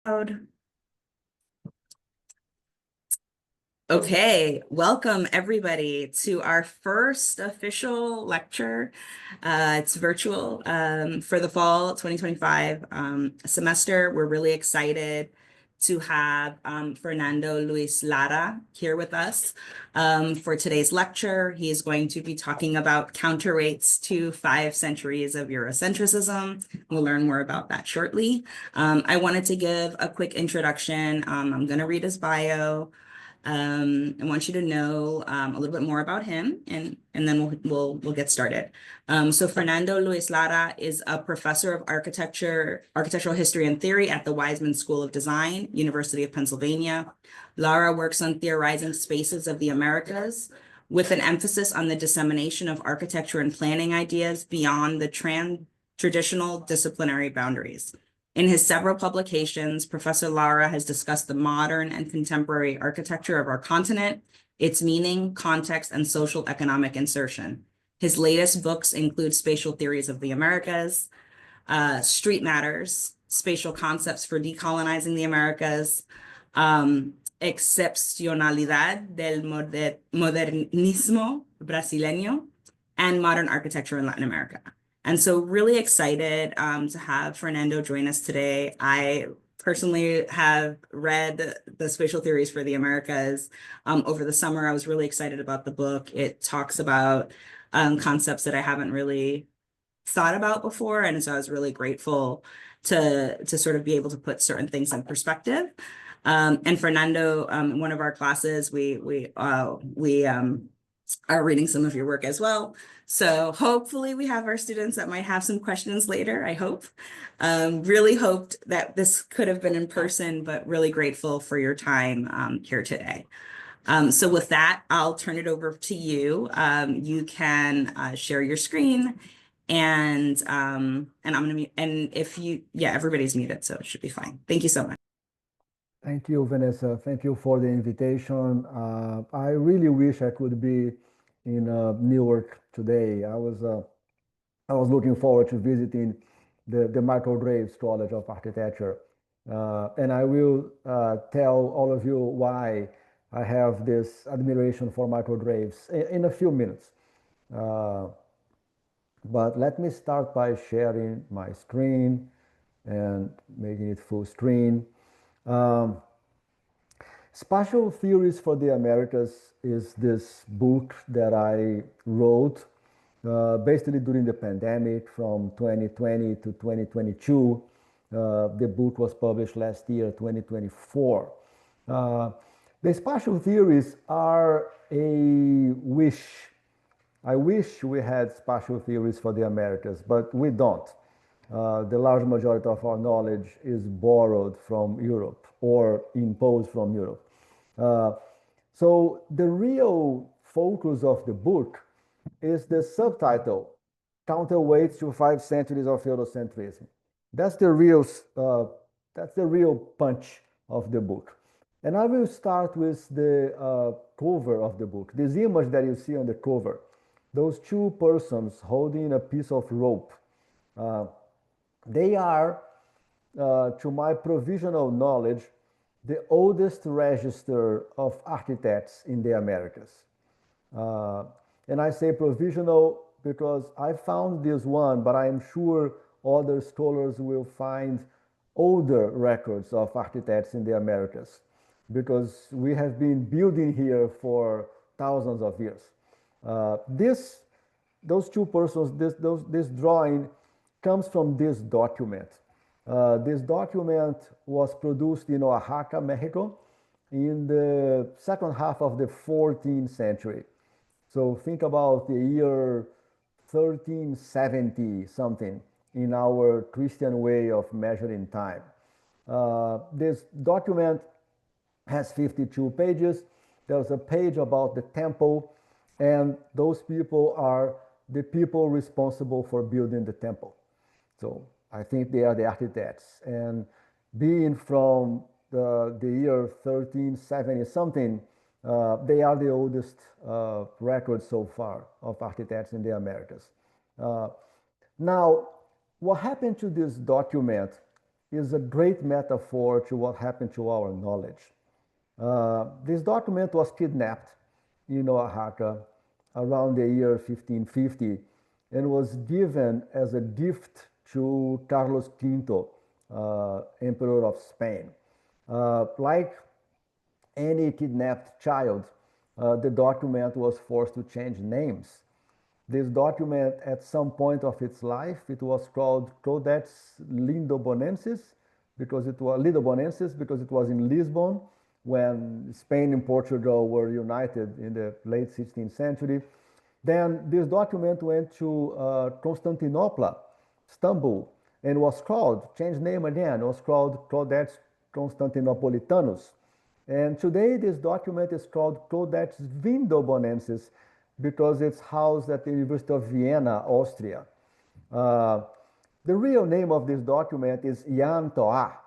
Loud. Okay, welcome everybody to our first official lecture. It's virtual for the fall 2025 semester. We're really excited to have Fernando Luiz Lara here with us for today's lecture. He is going to be talking about counterweights to 5 centuries of Eurocentrism. We'll learn more about that shortly. I wanted to give a quick introduction. I'm going to read his bio. I want you to know a little bit more about him, and then we'll get started. So Fernando Luiz Lara is a professor of architectural history and theory at the Weizmann School of Design, University of Pennsylvania. Lara works on theorizing spaces of the Americas with an emphasis on the dissemination of architecture and planning ideas beyond the traditional disciplinary boundaries. In his several publications, Professor Lara has discussed the modern and contemporary architecture of our continent, its meaning, context, and social economic insertion. His latest books include Spatial Theories of the Americas, Street Matters, Spatial Concepts for Decolonizing the Americas, Excepcionalidad del Modernismo Brasileño, and Modern Architecture in Latin America. And so really excited to have Fernando join us today. I personally have read the Spatial Theories for the Americas over the summer. I was really excited about the book. It talks about concepts that I haven't really thought about before. And so I was really grateful to sort of be able to put certain things in perspective. And Fernando, in one of our classes, we are reading some of your work as well. So hopefully we have our students that might have some questions later, I hope. Really hoped that this could have been in person, but really grateful for your time here today. So with that, I'll turn it over to you. You can share your screen and I'm gonna mute, and if you, everybody's muted, so it should be fine. Thank you so much. Thank you, Vanessa. Thank you for the invitation. I really wish I could be in Newark today. I was looking forward to visiting the Michael Graves College of Architecture, and I will tell all of you why I have this admiration for Michael Graves in a few minutes. But let me start by sharing my screen and making it full screen. Spatial Theories for the Americas is this book that I wrote basically during the pandemic from 2020 to 2022. The book was published last year, 2024. The spatial theories are a wish. I wish we had spatial theories for the Americas, but we don't. The large majority of our knowledge is borrowed from Europe or imposed from Europe. So the real focus of the book is the subtitle, Counterweights to 5 Centuries of Eurocentrism. That's the real punch of the book. And I will start with the cover of the book. This image that you see on the cover, those two persons holding a piece of rope. They are, to my provisional knowledge, the oldest register of architects in the Americas. And I say provisional because I found this one, but I am sure other scholars will find older records of architects in the Americas, because we have been building here for thousands of years. Those two persons, this drawing comes from this document. This document was produced in Oaxaca, Mexico, in the second half of the 14th century. So think about the year 1370 something in our Christian way of measuring time. This document has 52 pages. There's a page about the temple, and those people are the people responsible for building the temple. So I think they are the architects. And being from the year 1370 something, they are the oldest records so far of architects in the Americas. Now, what happened to this document is a great metaphor to what happened to our knowledge. This document was kidnapped in Oaxaca around the year 1550 and was given as a gift to Carlos V, Emperor of Spain. Like any kidnapped child, the document was forced to change names. This document, at some point of its life, it was called Codex Lindobonensis because it was in Lisbon when Spain and Portugal were united in the late 16th century. Then this document went to Constantinople, Istanbul, and was called, changed name again, was called Codex Constantinopolitanus. And today this document is called Codex Vindobonensis because it's housed at the University of Vienna, Austria. The real name of this document is Yan Toa.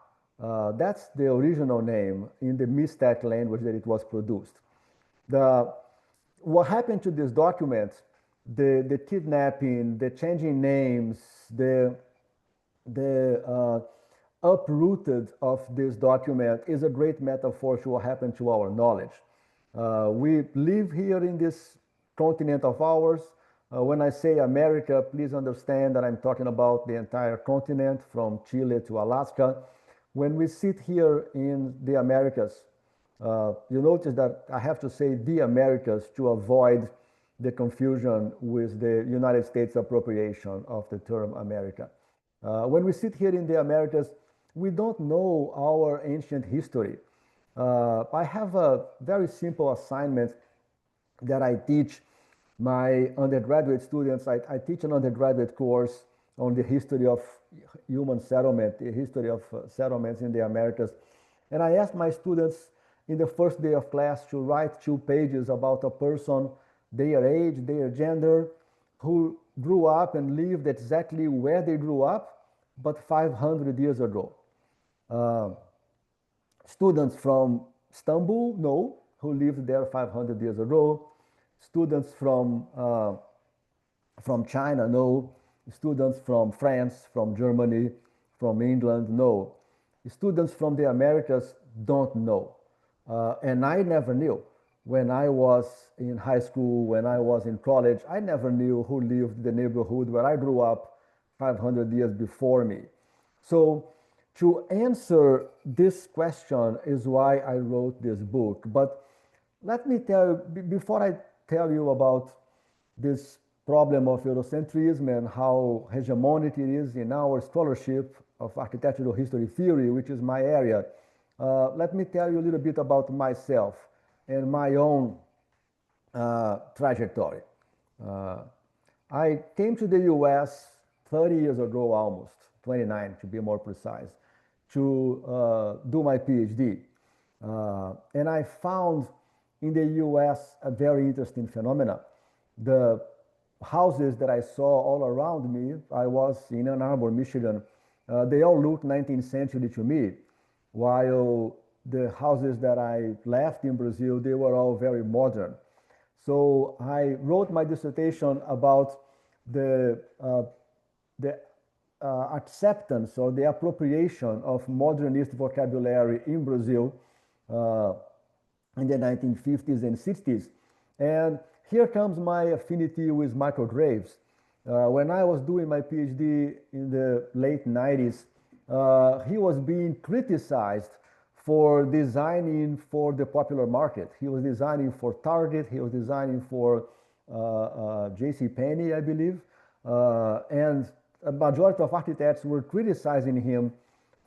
That's the original name in the Mixtec language that it was produced. What happened to this document, the kidnapping, the changing names, the uprooted of this document is a great metaphor to what happened to our knowledge. We live here in this continent of ours. When I say America, please understand that I'm talking about the entire continent from Chile to Alaska. When we sit here in the Americas, you notice that I have to say the Americas to avoid the confusion with the United States appropriation of the term America. When we sit here in the Americas, we don't know our ancient history. I have a very simple assignment that I teach my undergraduate students. I teach an undergraduate course on the history of human settlement, the history of settlements in the Americas. And I ask my students in the first day of class to write 2 pages about a person, their age, their gender, who grew up and lived exactly where they grew up, but 500 years ago. Students from Istanbul know who lived there 500 years ago. Students from China know. Students from France, from Germany, from England know. Students from the Americas don't know. And I never knew. When I was in high school, when I was in college, I never knew who lived in the neighborhood where I grew up 500 years before me. So to answer this question is why I wrote this book. But let me tell you, before I tell you about this problem of Eurocentrism and how hegemonic it is in our scholarship of architectural history theory, which is my area, let me tell you a little bit about myself and my own trajectory. I came to the US 30 years ago, almost 29 to be more precise, to do my PhD. And I found in the US a very interesting phenomena. The houses that I saw all around me, I was in Ann Arbor, Michigan, they all looked 19th century to me, while the houses that I left in Brazil, they were all very modern. So I wrote my dissertation about the acceptance or the appropriation of modernist vocabulary in Brazil in the 1950s and 60s. And here comes my affinity with Michael Graves. When I was doing my PhD in the late 90s, he was being criticized for designing for the popular market. He was designing for Target, he was designing for JCPenney, I believe, and a majority of architects were criticizing him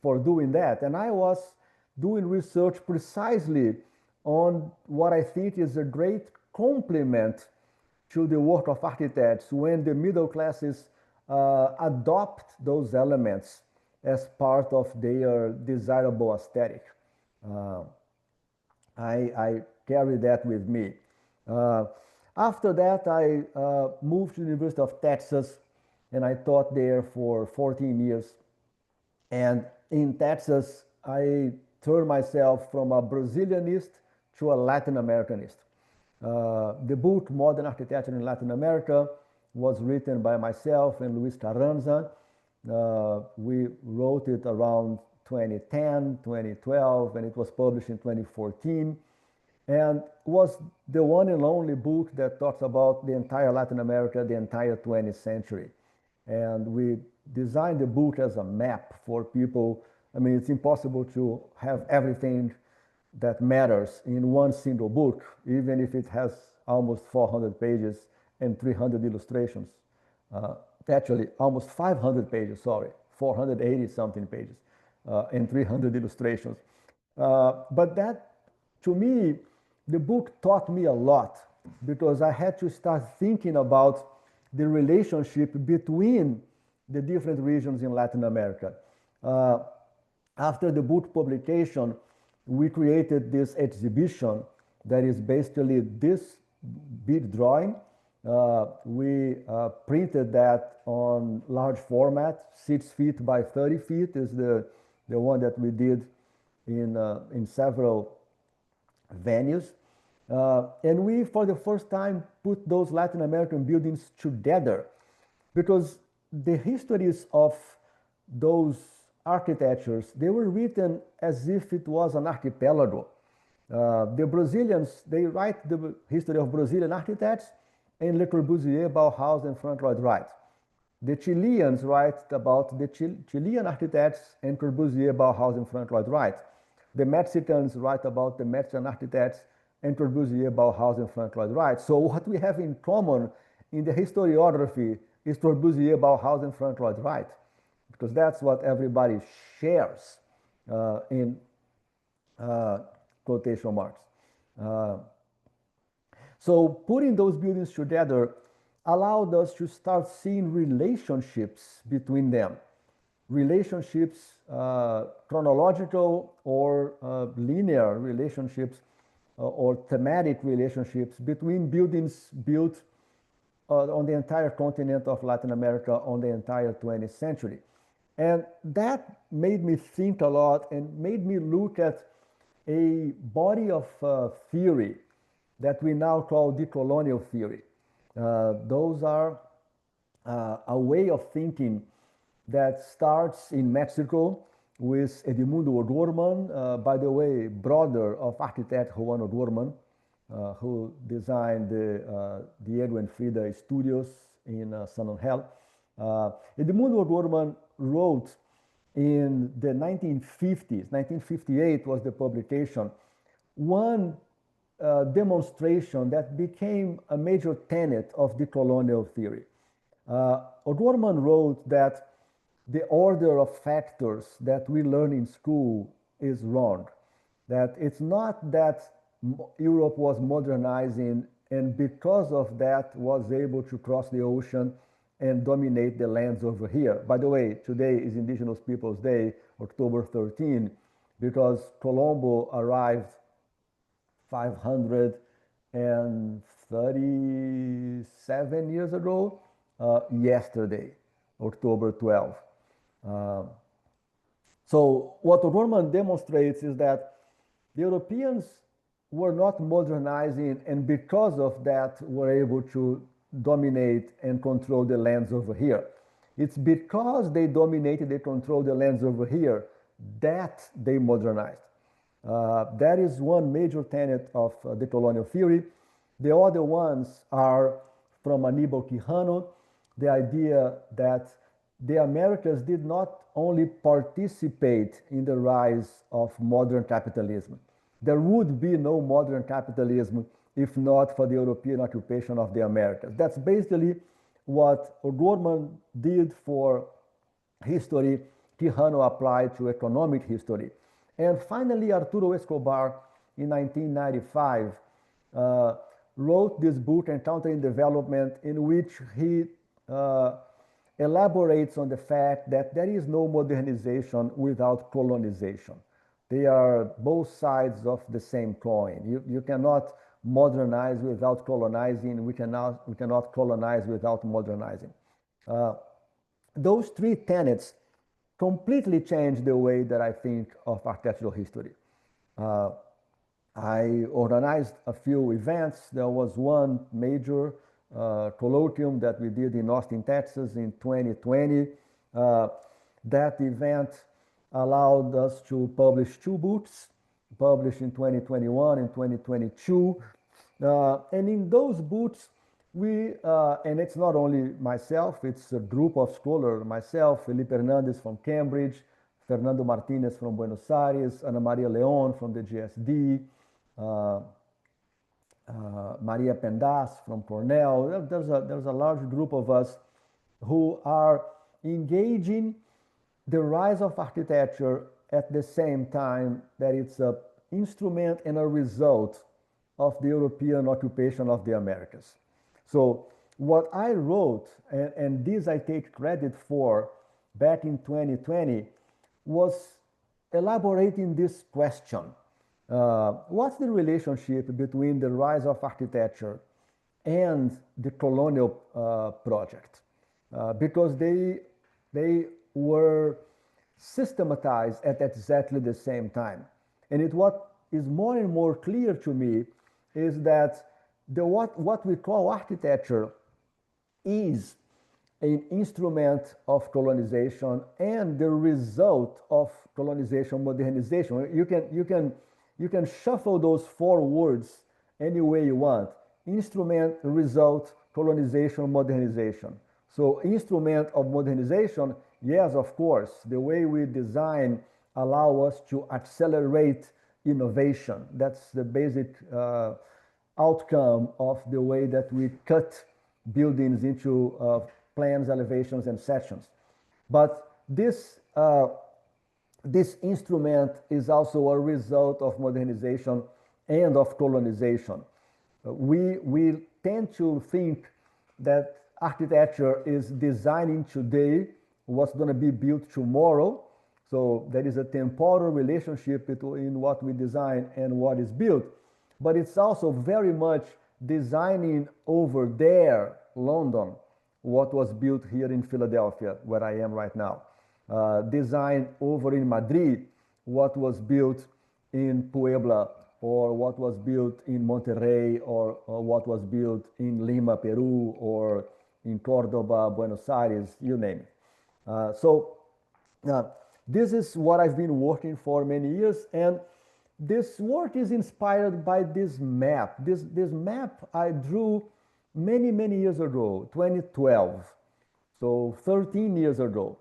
for doing that. And I was doing research precisely on what I think is a great complement to the work of architects when the middle classes adopt those elements as part of their desirable aesthetic. I carry that with me. After that, I moved to the University of Texas, and I taught there for 14 years. And in Texas, I turned myself from a Brazilianist to a Latin Americanist. The book, Modern Architecture in Latin America, was written by myself and Luiz. We wrote it around 2010, 2012, and it was published in 2014, and was the one and only book that talks about the entire Latin America, the entire 20th century. And we designed the book as a map for people. I mean, it's impossible to have everything that matters in one single book, even if it has almost 400 pages and 300 illustrations. Actually, almost 500 pages, sorry, 480 something pages and 300 illustrations. But that, to me, the book taught me a lot because I had to start thinking about the relationship between the different regions in Latin America. After the book publication, we created this exhibition that is basically this big drawing. We printed that on large format, 6 feet by 30 feet is the one that we did in several venues. And we, for the first time, put those Latin American buildings together because the histories of those architectures, they were written as if it was an archipelago. The Brazilians, they write the history of Brazilian architects in Le Corbusier, Bauhaus, and Frank Lloyd Wright. The Chileans write about the Chilean architects and Corbusier, Bauhaus, and Frank Lloyd Wright. The Mexicans write about the Mexican architects and Corbusier, Bauhaus, and Frank Lloyd Wright. So what we have in common in the historiography is Corbusier, Bauhaus, and Frank Lloyd Wright, because that's what everybody shares in quotation marks. So putting those buildings together allowed us to start seeing relationships between them. Relationships, chronological or linear relationships or thematic relationships between buildings built on the entire continent of Latin America on the entire 20th century. And that made me think a lot and made me look at a body of theory that we now call decolonial theory. Those are a way of thinking that starts in Mexico with Edmundo O'Gorman, by the way, brother of architect Juan O'Gorman, who designed the Diego and Frida studios in San Angel. Edmundo O'Gorman wrote in the 1950s, 1958 was the publication, one demonstration that became a major tenet of decolonial theory. O'Gorman wrote that the order of factors that we learn in school is wrong, that it's not that Europe was modernizing and because of that was able to cross the ocean and dominate the lands over here. By the way, today is Indigenous Peoples Day, October 13, because Colombo arrived 537 years ago, yesterday, October 12. So what O'Gorman demonstrates is that the Europeans were not modernizing and because of that were able to dominate and control the lands over here. It's because they dominated, they controlled the lands over here that they modernized. That is one major tenet of the colonial theory. The other ones are from Aníbal Quijano, the idea that the Americas did not only participate in the rise of modern capitalism. There would be no modern capitalism if not for the European occupation of the Americas. That's basically what O'Gorman did for history, Quijano applied to economic history. And finally, Arturo Escobar, in 1995, wrote this book, Encountering Development, in which he elaborates on the fact that there is no modernization without colonization. They are both sides of the same coin. You cannot modernize without colonizing. We cannot colonize without modernizing. Those three tenets completely changed the way that I think of architectural history. I organized a few events. There was one major colloquium that we did in Austin, Texas in 2020. That event allowed us to publish two books, published in 2021 and 2022. And in those books, and it's not only myself, it's a group of scholars, myself, Felipe Hernandez from Cambridge, Fernando Martinez from Buenos Aires, Ana Maria Leon from the GSD, Maria Pendas from Cornell. There's a large group of us who are engaging the rise of architecture at the same time that it's an instrument and a result of the European occupation of the Americas. So what I wrote, and this I take credit for back in 2020, was elaborating this question. What's the relationship between the rise of architecture and the colonial project? Because they were systematized at exactly the same time. And what is more and more clear to me is that what we call architecture is an instrument of colonization and the result of colonization, modernization. You can shuffle those four words any way you want: instrument, result, colonization, modernization. So instrument of modernization, yes, of course, the way we design allow us to accelerate innovation. That's the basic outcome of the way that we cut buildings into plans, elevations, and sections. But this instrument is also a result of modernization and of colonization. We tend to think that architecture is designing today what's going to be built tomorrow. So there is a temporal relationship between what we design and what is built. But it's also very much designing over there, London, what was built here in Philadelphia, where I am right now. Design over in Madrid, what was built in Puebla, or what was built in Monterrey, or what was built in Lima, Peru, or in Cordoba, Buenos Aires, you name it. So this is what I've been working for many years, and this work is inspired by this map. This map I drew many years ago, 2012, so 13 years ago.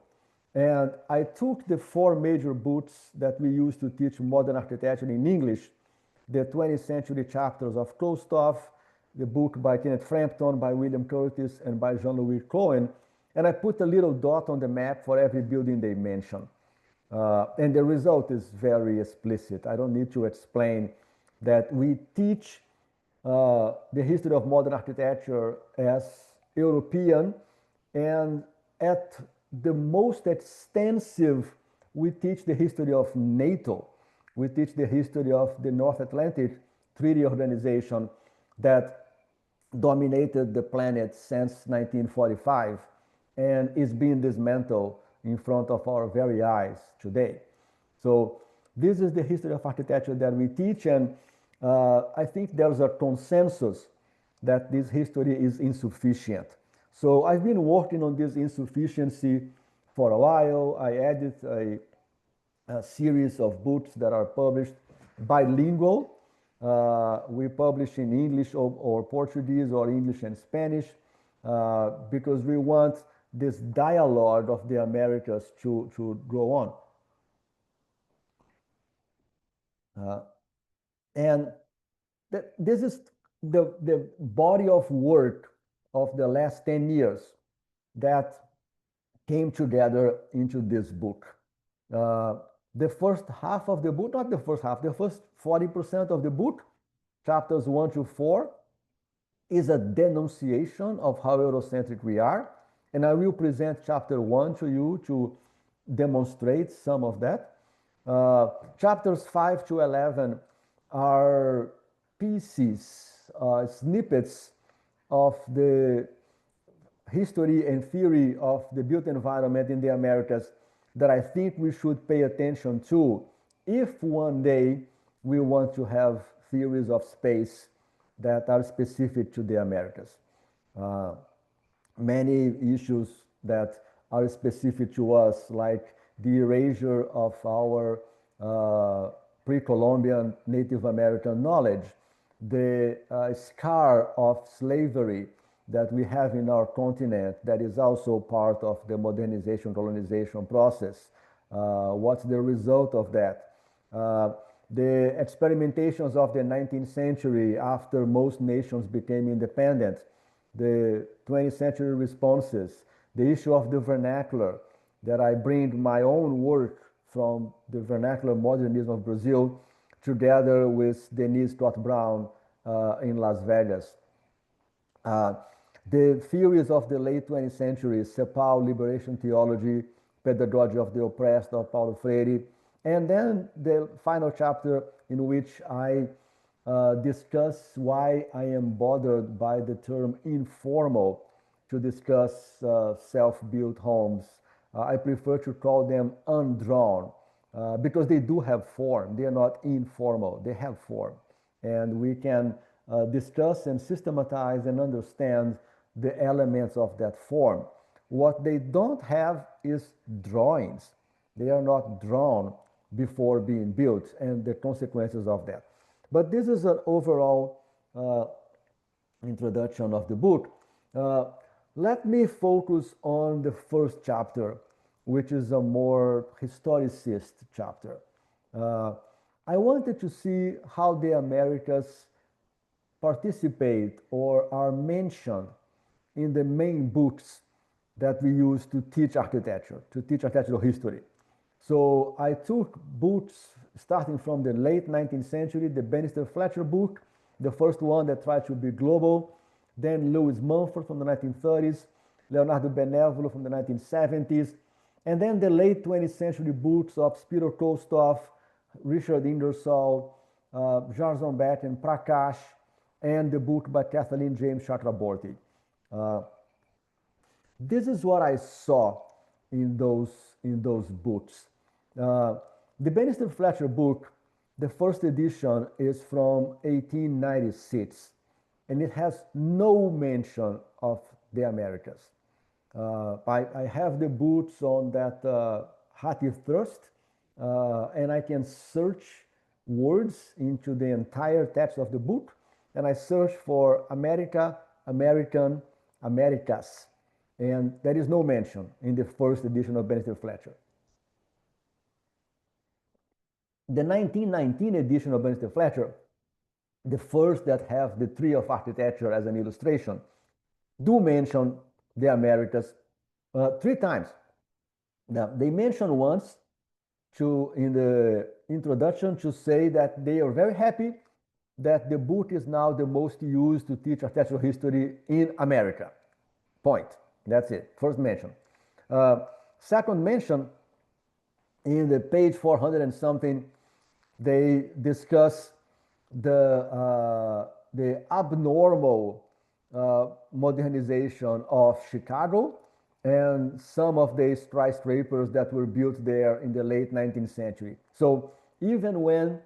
And I took the four major books that we use to teach modern architecture in English, the 20th century chapters of Klostoff, the book by Kenneth Frampton, by William Curtis, and by Jean-Louis Cohen, and I put a little dot on the map for every building they mention. And the result is very explicit. I don't need to explain that we teach the history of modern architecture as European, and at the most extensive, we teach the history of NATO. We teach the history of the North Atlantic Treaty Organization that dominated the planet since 1945 and is being dismantled in front of our very eyes today. So this is the history of architecture that we teach, and I think there's a consensus that this history is insufficient. So I've been working on this insufficiency for a while. I added a series of books that are published bilingual. We publish in English or Portuguese or English and Spanish because we want this dialogue of the Americas to go on. And this is the body of work of the last 10 years that came together into this book. The first half of the book, not the first half, the first 40% of the book, chapters 1 to 4, is a denunciation of how Eurocentric we are. And I will present chapter 1 to you to demonstrate some of that. Chapters 5 to 11 are pieces, snippets of the history and theory of the built environment in the Americas that I think we should pay attention to if one day we want to have theories of space that are specific to the Americas. Many issues that are specific to us, like the erasure of our pre-Columbian Native American knowledge, the scar of slavery that we have in our continent that is also part of the modernization, colonization process. What's the result of that? The experimentations of the 19th century after most nations became independent, the 20th century responses, the issue of the vernacular, that I bring my own work from the vernacular modernism of Brazil together with Denise Stott Brown in Las Vegas. The theories of the late 20th century, Cepal, liberation theology, pedagogy of the oppressed of Paulo Freire, and then the final chapter in which I discuss why I am bothered by the term informal to discuss self-built homes. I prefer to call them undrawn because they do have form. They are not informal, they have form. And we can discuss and systematize and understand the elements of that form. What they don't have is drawings. They are not drawn before being built and the consequences of that. But this is an overall introduction of the book. Let me focus on the first chapter, which is a more historicist chapter. I wanted to see how the Americas participate or are mentioned in the main books that we use to teach architecture, to teach architectural history. So I took books starting from the late 19th century, the Bannister Fletcher book, the first one that tried to be global, then Lewis Mumford from the 1930s, Leonardo Benevolo from the 1970s, and then the late 20th century books of Spiro Kostoff, Richard Ingersoll, Jarzon Beck and Prakash, and the book by Kathleen James Chakraborty. This is what I saw in those books. The Bannister Fletcher book, the first edition is from 1896, and it has no mention of the Americas. I have the boots on that Hattie Thrust, and I can search words into the entire text of the book, and I search for America, American, Americas, and there is no mention in the first edition of Bannister Fletcher. The 1919 edition of Bannister Fletcher, the first that have the tree of architecture as an illustration, do mention the Americas 3 times. Now, they mention once in the introduction to say that they are very happy that the book is now the most used to teach architectural history in America. Point. That's it. First mention. Second mention, in the page 400 and something, they discuss the abnormal modernization of Chicago and some of the skyscrapers that were built there in the late 19th century. So even when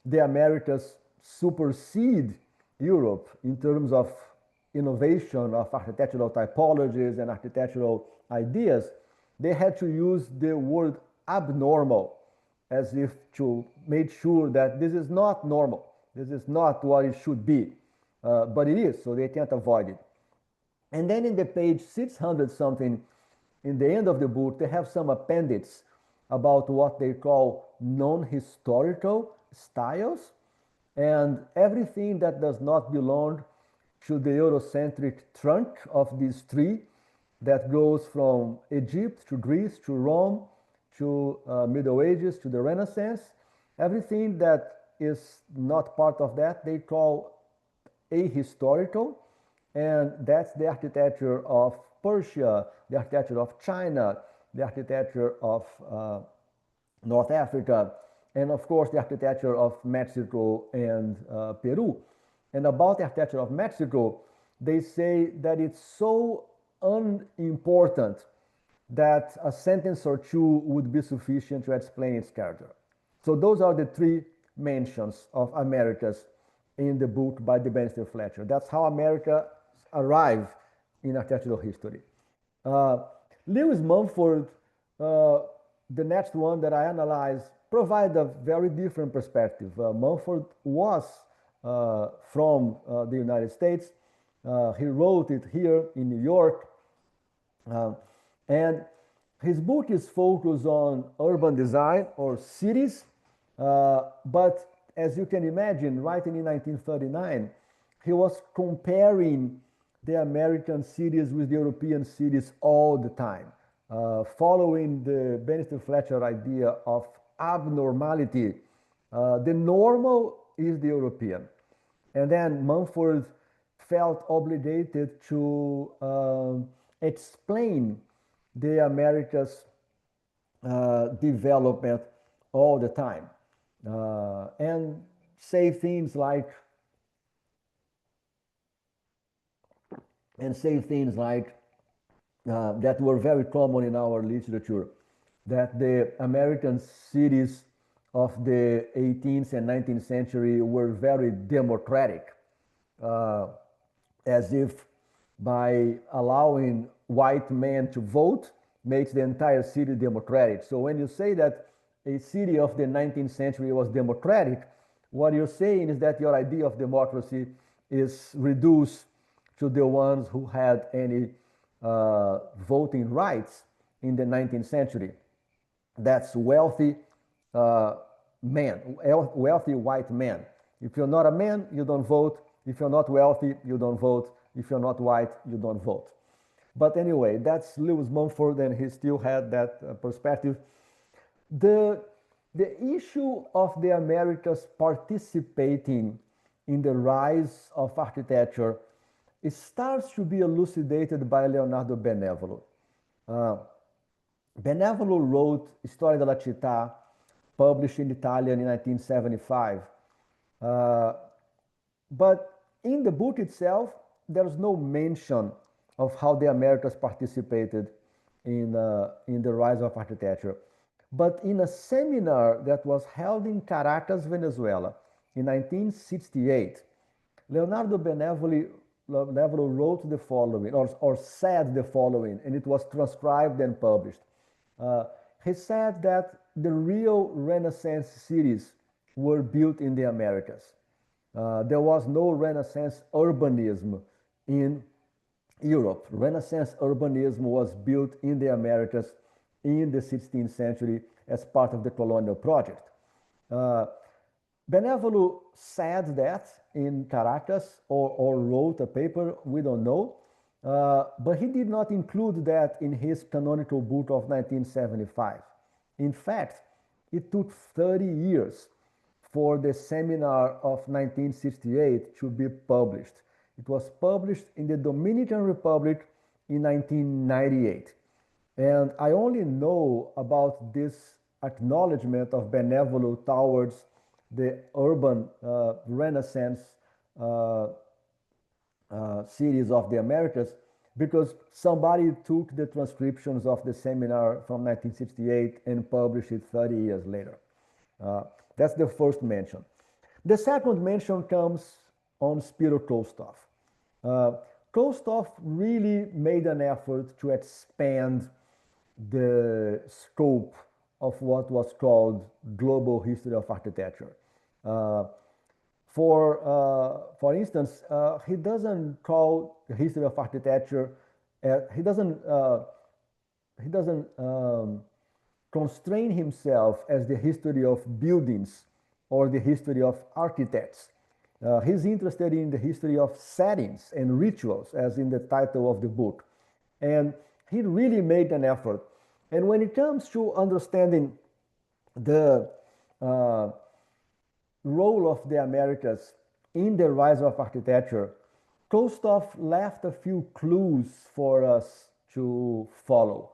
the Americas supersede Europe in terms of innovation of architectural typologies and architectural ideas, they had to use the word abnormal as if to make sure that this is not normal. This is not what it should be, but it is, so they can't avoid it. And then in the page 600 something, in the end of the book, they have some appendix about what they call non-historical styles, and everything that does not belong to the Eurocentric trunk of this tree that goes from Egypt to Greece to Rome to Middle Ages to the Renaissance. Everything that is not part of that they call ahistorical, and that's the architecture of Persia, the architecture of China, the architecture of North Africa, and of course the architecture of Mexico and Peru. And about the architecture of Mexico, they say that it's so unimportant that a sentence or two would be sufficient to explain its character. So those are the 3 mentions of Americas in the book by the Bannister Fletcher. That's how America arrived in architectural history. Lewis Mumford the next one that I analyzed provide a very different perspective. Mumford was from the United States. He wrote it here in New York. Uh, and his book is focused on urban design or cities. But as you can imagine, writing in 1939, he was comparing the American cities with the European cities all the time, following the Benedict Fletcher idea of abnormality. The normal is the European. And then Mumford felt obligated to explain the Americas development all the time and say things like that were very common in our literature, that the American cities of the 18th and 19th century were very democratic, uh, as if by allowing white men to vote makes the entire city democratic. So when you say that a city of the 19th century was democratic, what you're saying is that your idea of democracy is reduced to the ones who had any voting rights in the 19th century. That's wealthy uh, men, wealthy white men. If you're not a man, you don't vote. If you're not wealthy, you don't vote. If you're not white, you don't vote. But anyway, that's Lewis Mumford, and he still had that perspective. The, the issue of the Americas participating in the rise of architecture, it starts to be elucidated by Leonardo Benevolo. Uh, Benevolo wrote Storia della città, published in Italian in 1975. Uh, but in the book itself, there's no mention of how the Americas participated in the rise of architecture. But in a seminar that was held in Caracas, Venezuela, in 1968, Leonardo Benevolo wrote the following, or said the following, and it was transcribed and published. He said that the real Renaissance cities were built in the Americas. There was no Renaissance urbanism in Europe. Renaissance urbanism was built in the Americas in the 16th century as part of the colonial project. Uh, Benevolo said that in Caracas or wrote a paper, we don't know, but he did not include that in his canonical book of 1975. In fact, it took 30 years for the seminar of 1968 to be published. It was published in the Dominican Republic in 1998. And I only know about this acknowledgement of Benevolo towards the urban Renaissance uh, cities of the Americas because somebody took the transcriptions of the seminar from 1968 and published it 30 years later. That's the first mention. The second mention comes on Spiro Kostof. Kostof really made an effort to expand the scope of what was called global history of architecture. For instance, he doesn't call the history of architecture, he doesn't constrain himself as the history of buildings or the history of architects. He's interested in the history of settings and rituals, as in the title of the book. And he really made an effort. And when it comes to understanding the role of the Americas in the rise of architecture, Kostof left a few clues for us to follow.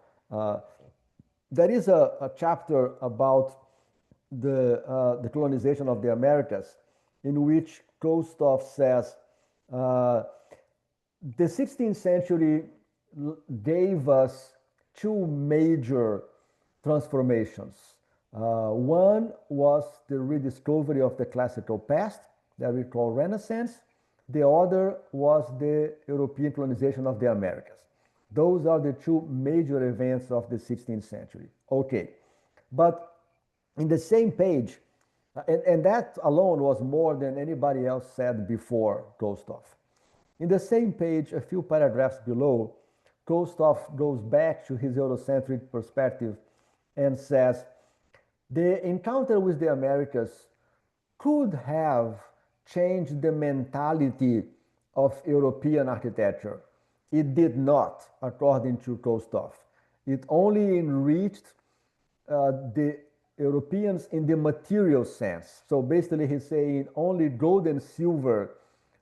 There is a chapter about the colonization of the Americas in which Kostof says the 16th century gave us two major transformations. One was the rediscovery of the classical past that we call Renaissance. The other was the European colonization of the Americas. Those are the two major events of the 16th century. Okay, But in the same page, and that alone was more than anybody else said before Kostoff. In the same page, a few paragraphs below, Kostoff goes back to his Eurocentric perspective and says, the encounter with the Americas could have changed the mentality of European architecture. It did not, according to Kostoff. It only enriched the Europeans in the material sense. So basically, he's saying only gold and silver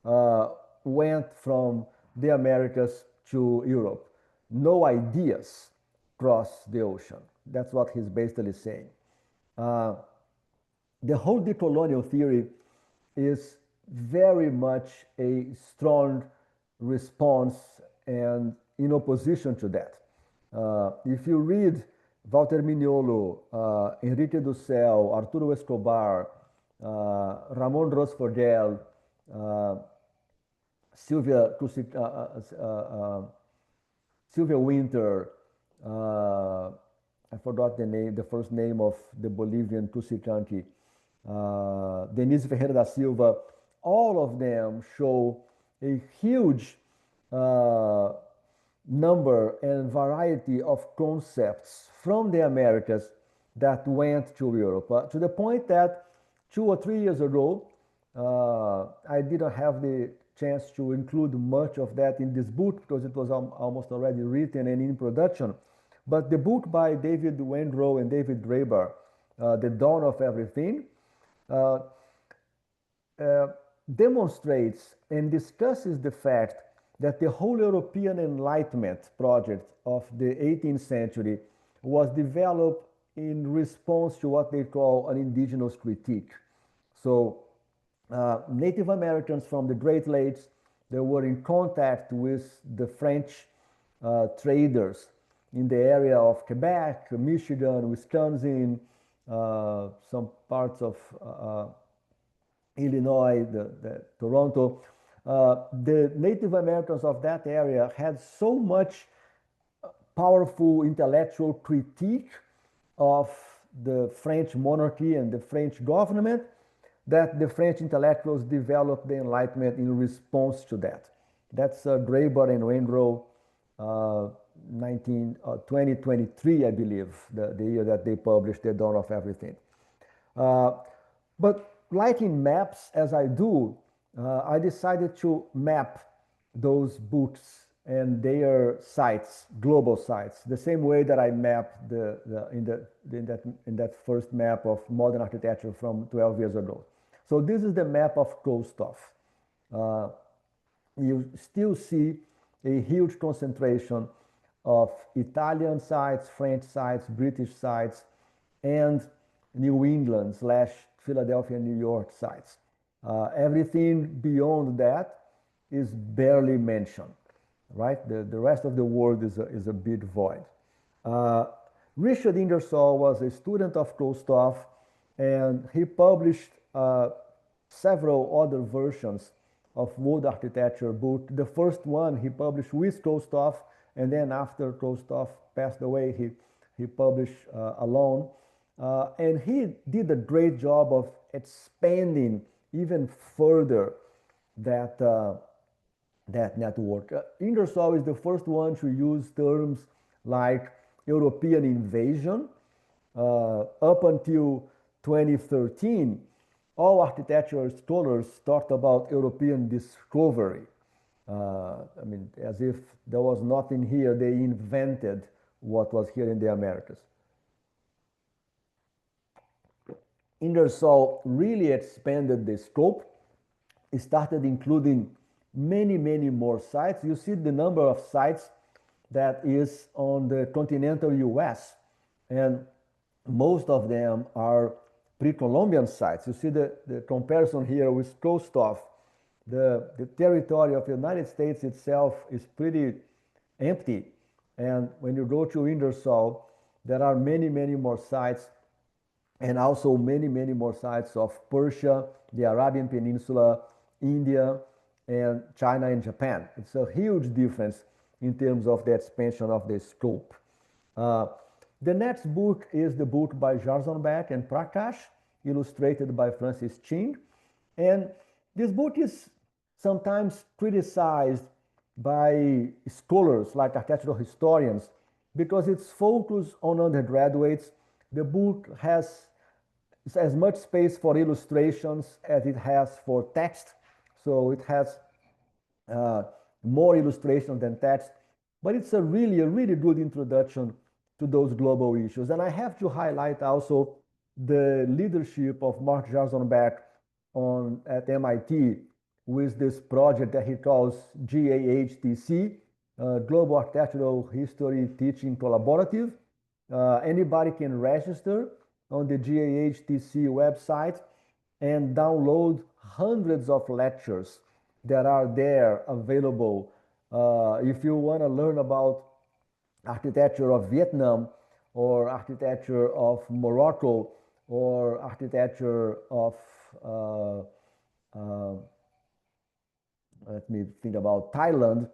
uh, went from the Americas to Europe. No ideas crossed the ocean. That's what he's basically saying. Uh, the whole decolonial theory is very much a strong response and in opposition to that. If you read Walter Mignolo, Enrique Dussel, Arturo Escobar, Ramon Rosforgel, Sylvia, Sylvia Winter, I forgot the name, the first name of the Bolivian Cusicanqui, Denise Ferreira da Silva, all of them show a huge number and variety of concepts from the Americas that went to Europe, to the point that 2 or 3 years ago, I didn't have the chance to include much of that in this book because it was almost already written and in production. But the book by David Wendrow and David Graeber, The Dawn of Everything, uh, demonstrates and discusses the fact that the whole European Enlightenment project of the 18th century was developed in response to what they call an indigenous critique. So Native Americans from the Great Lakes, they were in contact with the French traders in the area of Quebec, Michigan, Wisconsin, some parts of Illinois, the Toronto. The Native Americans of that area had so much powerful intellectual critique of the French monarchy and the French government that the French intellectuals developed the Enlightenment in response to that. That's Graeber and Wendrow, 2023, I believe, the year that they published The Dawn of Everything. But like in maps, as I do, I decided to map those books and their sites, global sites, the same way that I mapped in that first map of modern architecture from 12 years ago. So this is the map of Kostoff. You still see a huge concentration of Italian sites, French sites, British sites, and New England / Philadelphia, New York sites. Everything beyond that is barely mentioned, right? The rest of the world is a big void. Richard Ingersoll was a student of Kostoff, and he published several other versions of wood architecture book. The first one he published with Kostoff, and then after Kostoff passed away, he published alone. And he did a great job of expanding even further that, that network. Ingersoll is the first one to use terms like European invasion. Up until 2013, all architectural scholars talked about European discovery. I mean, as if there was nothing here, they invented what was here in the Americas. Ingersoll really expanded the scope. It started including many, many more sites. You see the number of sites that is on the continental US, and most of them are pre-Columbian sites. You see the comparison here with Kostoff. The territory of the United States itself is pretty empty. And when you go to Ingersoll, there are many, many more sites, and also many, many more sites of Persia, the Arabian Peninsula, India, and China and Japan. It's a huge difference in terms of the expansion of the scope. The next book is the book by Jarzombek and Prakash, illustrated by Francis Ching. And this book is sometimes criticized by scholars like architectural historians because it's focused on undergraduates. The book has as much space for illustrations as it has for text. So it has uh, more illustration than text, but it's a really good introduction to those global issues. And I have to highlight also the leadership of Mark Jarzombek at MIT with this project that he calls GAHTC, Global Architectural History Teaching Collaborative. Anybody can register on the GAHTC website and download hundreds of lectures that are there available. If you want to learn about architecture of Vietnam or architecture of Morocco or architecture of uh, let me think about Thailand.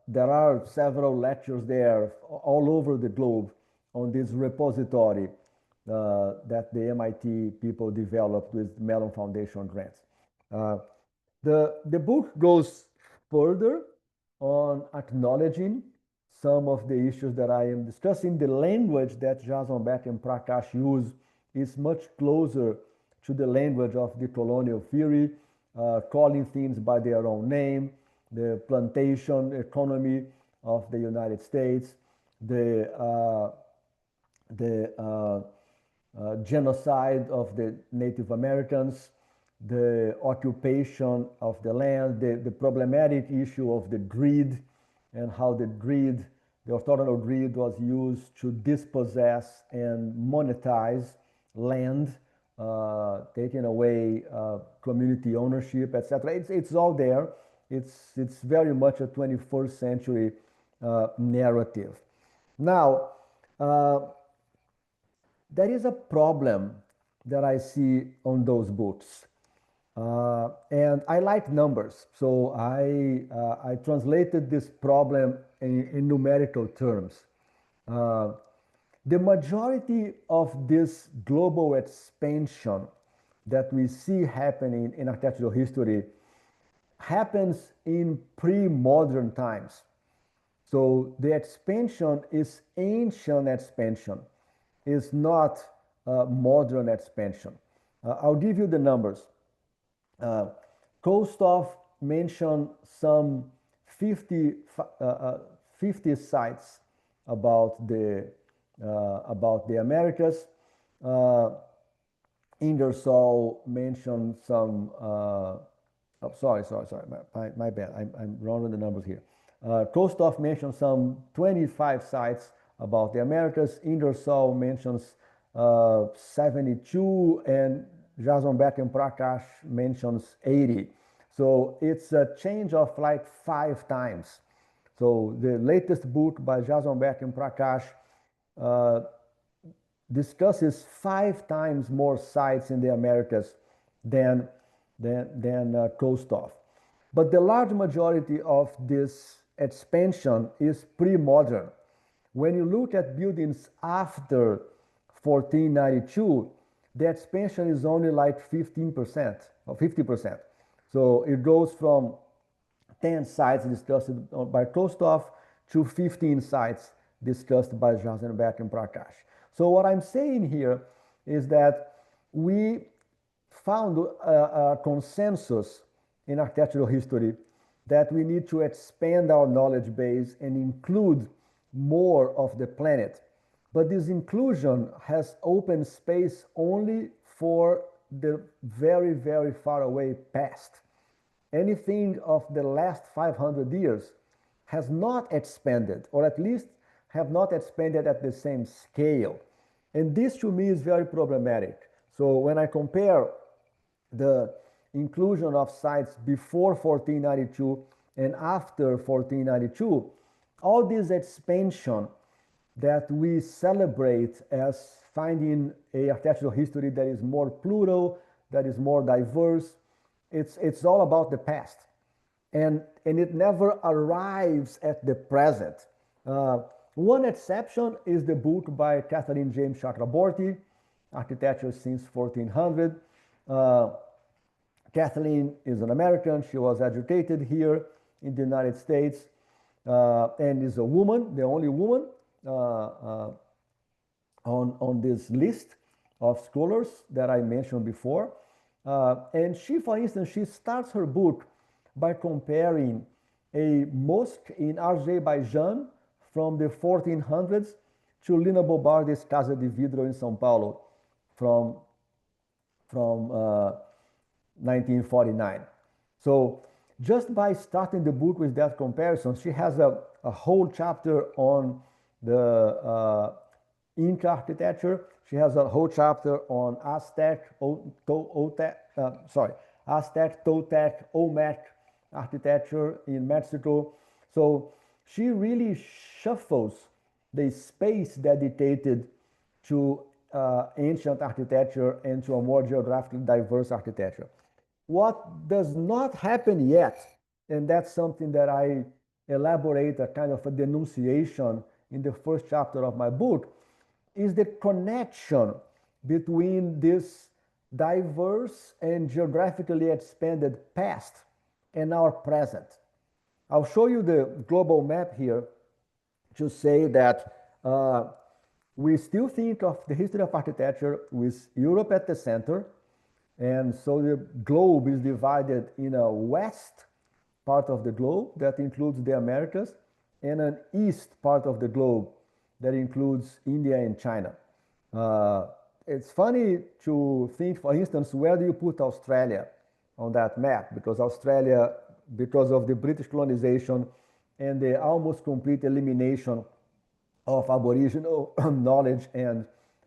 There are several lectures there all over the globe on this repository that the MIT people developed with Mellon Foundation grants. Uh, the book goes further on acknowledging some of the issues that I am discussing. The language that Jarzombek and Prakash use is much closer to the language of the colonial theory, calling things by their own name, the plantation economy of the United States, the genocide of the Native Americans, the occupation of the land, the problematic issue of the grid, and how the orthogonal grid was used to dispossess and monetize land, taking away community ownership, etc. It's all there. It's very much a 21st century narrative. Now, there is a problem that I see on those books. And I like numbers, so I translated this problem in numerical terms. The majority of this global expansion that we see happening in architectural history happens in pre-modern times. So the expansion is ancient expansion, is not modern expansion. I'll give you the numbers. Kostoff mentioned some 50, 50 sites about the Americas. Ingersoll mentioned some. Sorry, my bad. I'm wrong with the numbers here. Kostoff mentioned some 25 sites about the Americas. Ingersoll mentions 72, and Jarzombek and Prakash mentions 80. So it's a change of like 5 times. So the latest book by Jarzombek and Prakash discusses 5 times more sites in the Americas than Kostoff. But the large majority of this expansion is pre-modern. When you look at buildings after 1492, the expansion is only like 15% or 50%. So it goes from 10 sites discussed by Kostoff to 15 sites discussed by Jarzombek and Prakash. So what I'm saying here is that we found a consensus in architectural history that we need to expand our knowledge base and include more of the planet. But this inclusion has open space only for the very far away past. Anything of the last 500 years has not expanded, or at least have not expanded at the same scale. And this to me is very problematic. So when I compare the inclusion of sites before 1492 and after 1492, all this expansion that we celebrate as finding a architectural history that is more plural, that is more diverse, it's all about the past. And it never arrives at the present. One exception is the book by Catherine James Chakraborty, Architecture Since 1400. Kathleen is an American. She was educated here in the United States and is a woman, the only woman on this list of scholars that I mentioned before. And she, for instance, she starts her book by comparing a mosque in Azerbaijan from the 1400s to Lina Bobardi's Casa de Vidro in São Paulo from 1949. So just by starting the book with that comparison, she has a whole chapter on the Inca architecture. She has a whole chapter on Aztec, Toltec, Olmec architecture in Mexico. So she really shuffles the space dedicated to ancient architecture and to a more geographically diverse architecture. What does not happen yet, and that's something that I elaborate a kind of a denunciation in the first chapter of my book, is the connection between this diverse and geographically expanded past and our present. I'll show you the global map here to say that we still think of the history of architecture with Europe at the center. And so the globe is divided in a west part of the globe that includes the Americas and an east part of the globe that includes India and China. It's funny to think, for instance, where do you put Australia on that map? Because Australia, because of the British colonization and the almost complete elimination of Aboriginal knowledge and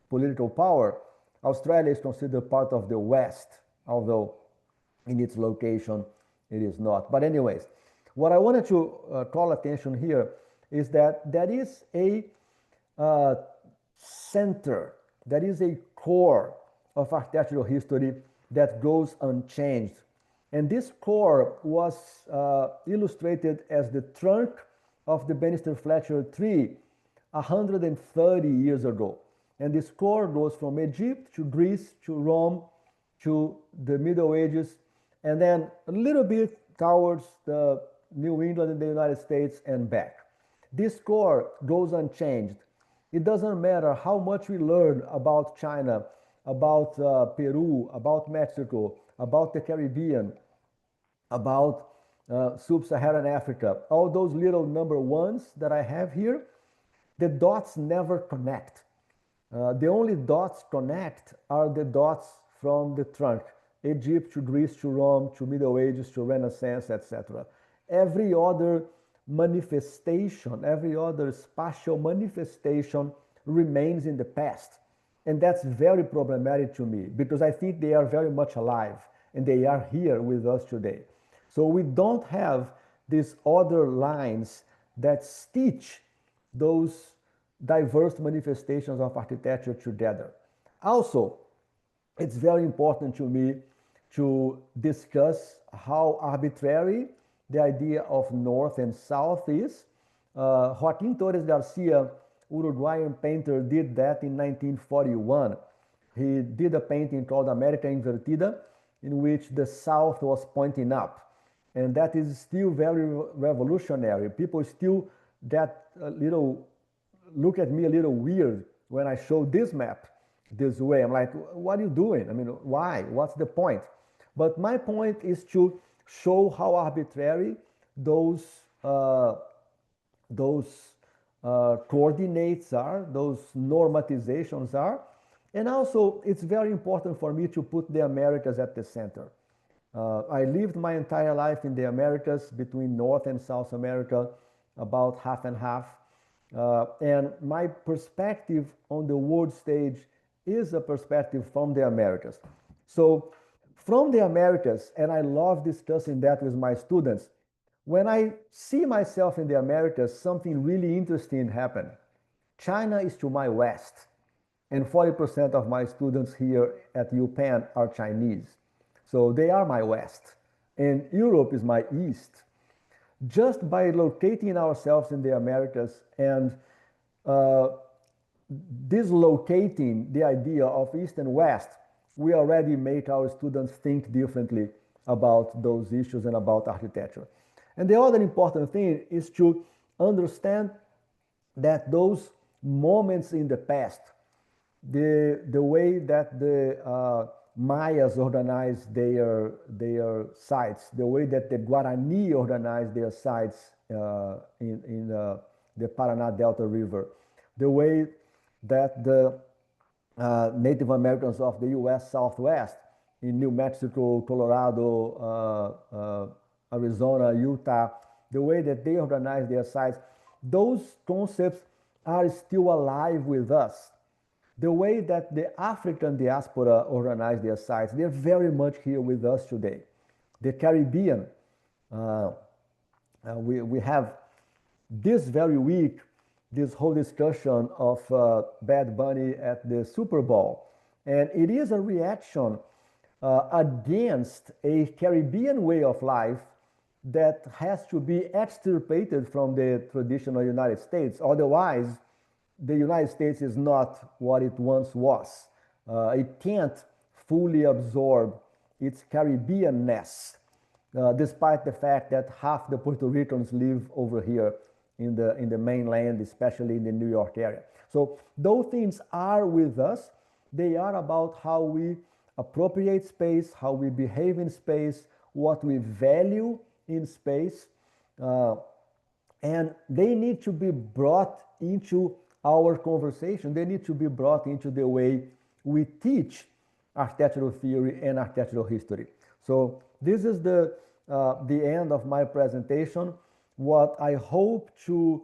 political power, Australia is considered part of the West, although in its location it is not. But anyways, what I wanted to call attention here is that there is a center, there is a core of architectural history that goes unchanged. And this core was illustrated as the trunk of the Bannister Fletcher tree 130 years ago. And this core goes from Egypt to Greece to Rome to the Middle Ages, and then a little bit towards the New England and the United States and back. This core goes unchanged. It doesn't matter how much we learn about China, about Peru, about Mexico, about the Caribbean, about sub-Saharan Africa, all those little number ones that I have here, the dots never connect. The only dots connect are the dots from the trunk, Egypt to Greece to Rome to Middle Ages to Renaissance, etc. Every other manifestation, every other spatial manifestation remains in the past. And that's very problematic to me because I think they are very much alive and they are here with us today. So we don't have these other lines that stitch those diverse manifestations of architecture together. Also, it's very important to me to discuss how arbitrary the idea of north and south is. Joaquín Torres Garcia, Uruguayan painter, did that in 1941. He did a painting called América Invertida, in which the south was pointing up. And that is still very revolutionary. People still get a little, look at me a little weird when I show this map this way. I'm like, what are you doing? I mean, why? What's the point? But my point is to show how arbitrary those coordinates are, those normatizations are. And also, it's very important for me to put the Americas at the center. I lived my entire life in the Americas, between North and South America, about half and half. And my perspective on the world stage is a perspective from the Americas. So from the Americas, and I love discussing that with my students, when I see myself in the Americas, something really interesting happened. China is to my west, and 40% of my students here at UPenn are Chinese. So they are my west, and Europe is my east. Just by locating ourselves in the Americas and uh, dislocating the idea of East and West, we already make our students think differently about those issues and about architecture. And the other important thing is to understand that those moments in the past, the way that the Mayas organized their sites, the way that the Guarani organized their sites in the Paraná Delta River, the way that the Native Americans of the U.S. Southwest in New Mexico, Colorado, Arizona, Utah, the way that they organize their sites, those concepts are still alive with us. The way that the African diaspora organize their sites, they're very much here with us today. The Caribbean, uh, we have this very week this whole discussion of Bad Bunny at the Super Bowl. And it is a reaction against a Caribbean way of life that has to be extirpated from the traditional United States. Otherwise, the United States is not what it once was. It can't fully absorb its Caribbean-ness, despite the fact that half the Puerto Ricans live over here in the mainland, especially in the New York area. So those things are with us. They are about how we appropriate space, how we behave in space, what we value in space. And they need to be brought into our conversation. They need to be brought into the way we teach architectural theory and architectural history. So this is the end of my presentation. What I hope to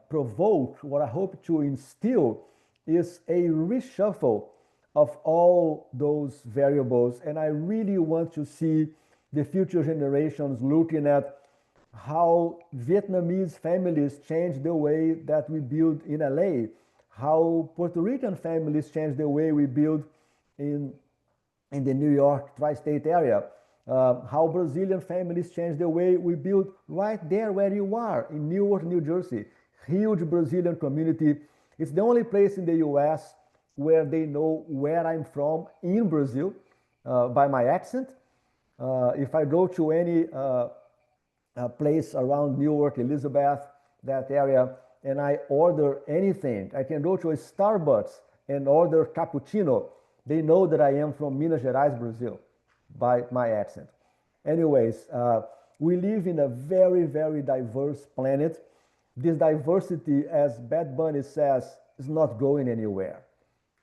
provoke, what I hope to instill is a reshuffle of all those variables. And I really want to see the future generations looking at how Vietnamese families change the way that we build in LA, how Puerto Rican families change the way we build in the New York tri-state area, how Brazilian families change the way we build right there where you are, in Newark, New Jersey. Huge Brazilian community. It's the only place in the US where they know where I'm from in Brazil by my accent. If I go to any place around Newark, Elizabeth, that area, and I order anything, I can go to a Starbucks and order cappuccino. They know that I am from Minas Gerais, Brazil, by my accent. Anyways, we live in a very, very diverse planet. This diversity, as Bad Bunny says, is not going anywhere.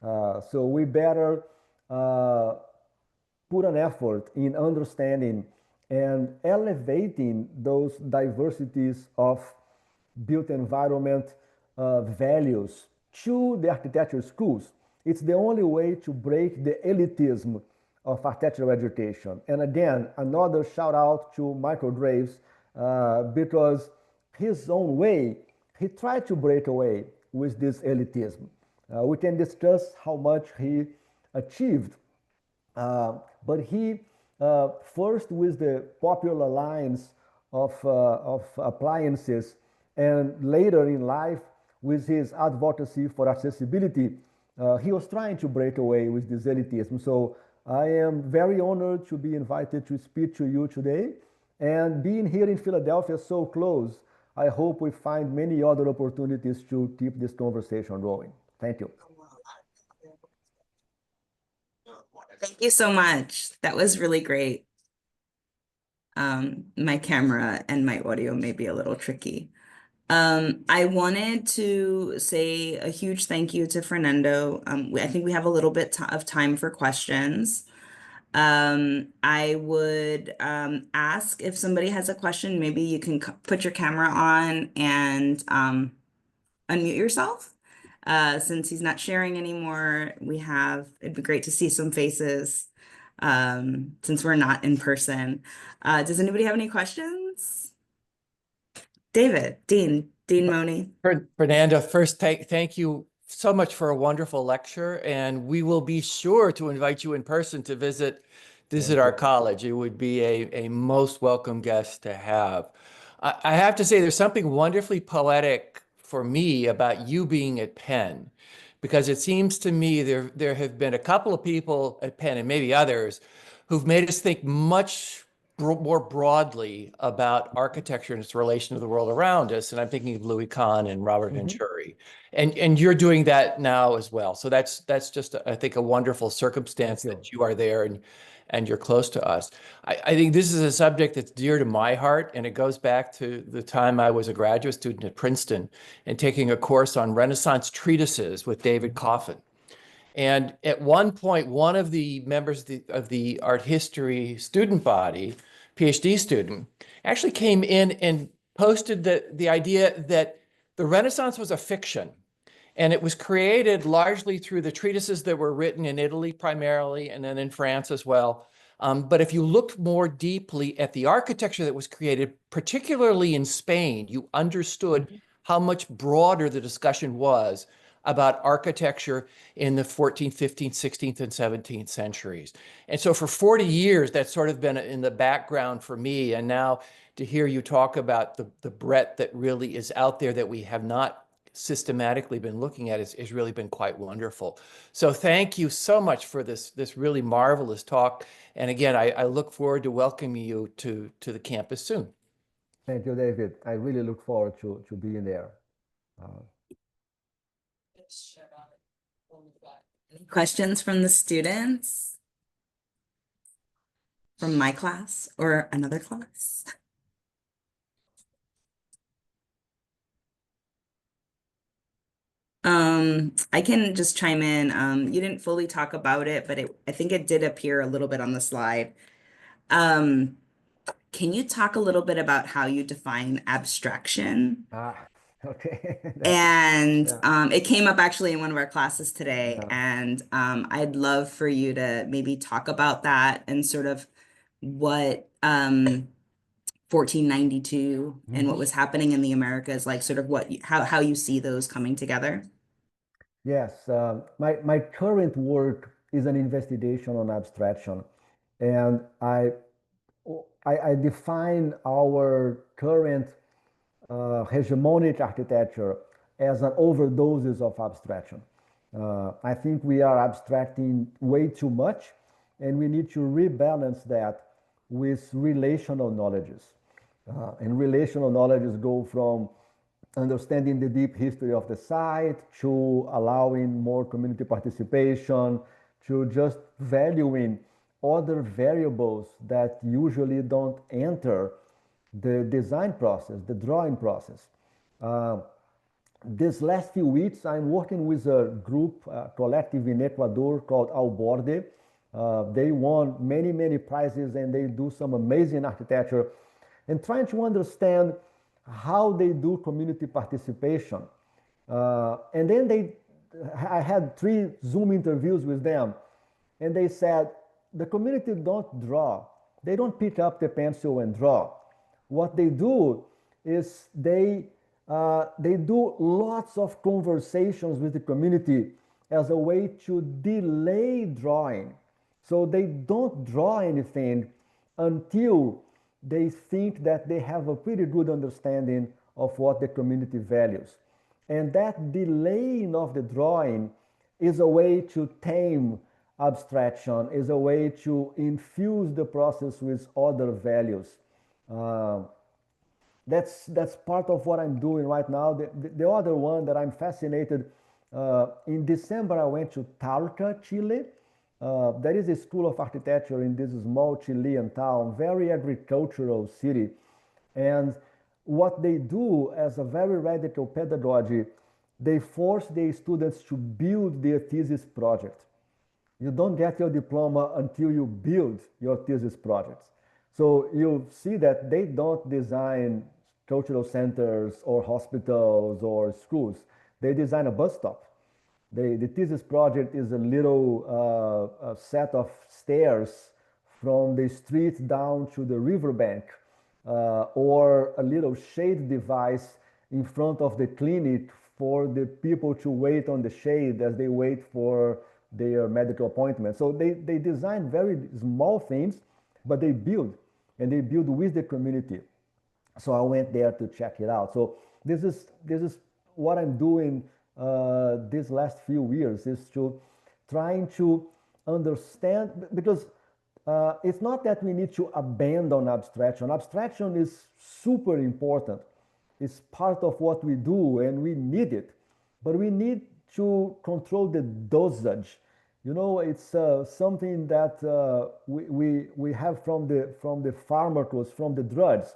So we better put an effort in understanding and elevating those diversities of built environment values to the architecture schools. It's the only way to break the elitism of architectural education. And again, another shout out to Michael Graves, because his own way, he tried to break away with this elitism. We can discuss how much he achieved, but he first with the popular lines of appliances, and later in life with his advocacy for accessibility, he was trying to break away with this elitism. So I am very honored to be invited to speak to you today, and being here in Philadelphia so close, I hope we find many other opportunities to keep this conversation going. Thank you. Thank you so much. That was really great. My camera and my audio may be a little tricky. I wanted to say a huge thank you to Fernando. I think we have a little bit of time for questions. I would ask if somebody has a question, maybe you can put your camera on and unmute yourself. Since he's not sharing anymore, it'd be great to see some faces since we're not in person. Does anybody have any questions? Dean Money. Fernando, first, thank you so much for a wonderful lecture, and we will be sure to invite you in person to visit our college. It would be a most welcome guest to have. I have to say, there's something wonderfully poetic for me about you being at Penn, because it seems to me there have been a couple of people at Penn and maybe others who've made us think much more broadly about architecture and its relation to the world around us. And I'm thinking of Louis Kahn and Robert Venturi. And you're doing that now as well. So that's just, I think, a wonderful circumstance that you are there and you're close to us. I think this is a subject that's dear to my heart, and it goes back to the time I was a graduate student at Princeton and taking a course on Renaissance treatises with David Coffin. And at one point, one of the members of the art history student body, PhD student, actually came in and posted the idea that the Renaissance was a fiction. And it was created largely through the treatises that were written in Italy primarily, and then in France as well. But if you looked more deeply at the architecture that was created, particularly in Spain, you understood how much broader the discussion was about architecture in the 14th, 15th, 16th, and 17th centuries. And so for 40 years, that's sort of been in the background for me. And now to hear you talk about the breadth that really is out there that we have not systematically been looking at is really been quite wonderful. So thank you so much for this really marvelous talk. And again, I look forward to welcoming you to the campus soon. Thank you, David. I really look forward to being there. Any questions from the students? From my class or another class? I can just chime in. You didn't fully talk about it, but I think it did appear a little bit on the slide. Can you talk a little bit about how you define abstraction? Okay. And yeah. it came up actually in one of our classes today, Yeah. and I'd love for you to maybe talk about that and sort of what 1492 and what was happening in the Americas, like sort of how you see those coming together. Yes, my current work is an investigation on abstraction, and I define our current hegemonic architecture as an overdoses of abstraction. I think we are abstracting way too much, and we need to rebalance that with relational knowledges. And relational knowledges go from understanding the deep history of the site to allowing more community participation to just valuing other variables that usually don't enter the design process, the drawing process. These last few weeks, I'm working with a group, collective in Ecuador called Al Borde. They won many, many prizes, and they do some amazing architecture, and trying to understand how they do community participation. And then I had 3 Zoom interviews with them, and they said, the community don't draw. They don't pick up the pencil and draw. What they do is they do lots of conversations with the community as a way to delay drawing. So they don't draw anything until they think that they have a pretty good understanding of what the community values. And that delaying of the drawing is a way to tame abstraction, is a way to infuse the process with other values. That's part of what I'm doing right now. The other one that I'm fascinated, in December I went to Talca, Chile. There is a school of architecture in this small Chilean town, very agricultural city. And what they do as a very radical pedagogy, they force the students to build their thesis project. You don't get your diploma until you build your thesis projects. So you see that they don't design cultural centers or hospitals or schools. They design a bus stop. The thesis project is a little set of stairs from the street down to the riverbank, or a little shade device in front of the clinic for the people to wait on the shade as they wait for their medical appointment. So they design very small things, but they build, and they build with the community. So I went there to check it out. So this is what I'm doing these last few years is to trying to understand, because it's not that we need to abandon abstraction. Abstraction is super important. It's part of what we do and we need it, but we need to control the dosage. You know, it's something that we have from the pharmacos, from the drugs.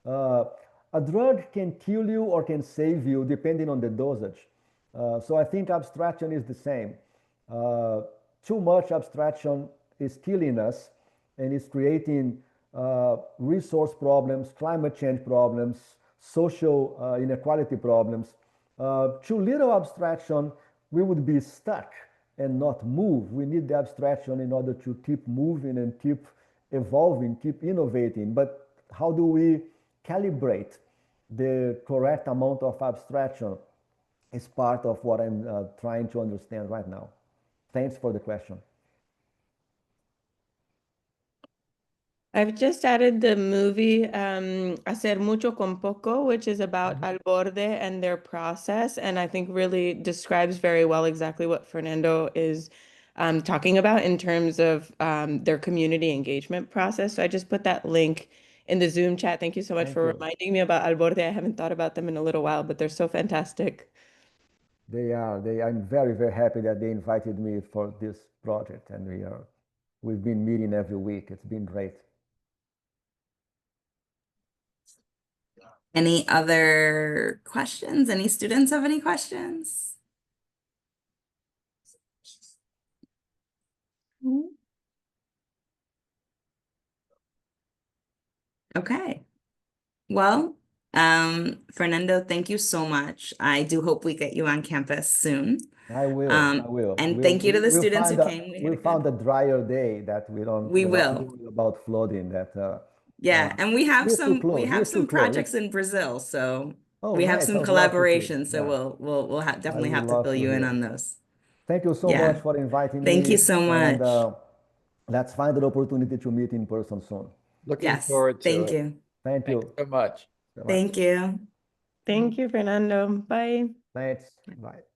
Uh, a drug can kill you or can save you depending on the dosage. So I think abstraction is the same. Uh, Too much abstraction is killing us and is creating resource problems, climate change problems, social inequality problems. Too little abstraction, we would be stuck and not move. We need the abstraction in order to keep moving and keep evolving, keep innovating. But how do we calibrate the correct amount of abstraction is part of what I'm trying to understand right now. Thanks for the question. I've just added the movie Hacer Mucho con Poco, which is about Al Borde and their process, and I think really describes very well exactly what Fernando is talking about in terms of their community engagement process. So I just put that link in the Zoom chat. Thank you so much Thank for you. reminding me about Al Borde. I haven't thought about them in a little while, but they're so fantastic. They are. I'm very, very happy that they invited me for this project, and we've been meeting every week. It's been great. Any other questions? Any students have any questions? Okay. Well, Fernando, thank you so much. I do hope we get you on campus soon. I will. I will. And thank you to the we'll students who find came. We had we'll a good- find a drier day that we don't. We we're not will. worried about flooding. That Yeah, and we have we're too some close. We're too close. projects in Brazil, so Oh, we have nice. some I would love to see. collaborations. So Yeah, we'll I definitely would have to love fill to you in hear. on those. Thank you so Yeah. much for inviting Thank me. you so And much. let's find an opportunity to meet in person soon. Looking Yes, forward to thank it. you. Thank Thank you. you so much. So much. Thank you. Thank you, Fernando. Bye. Thanks. Bye.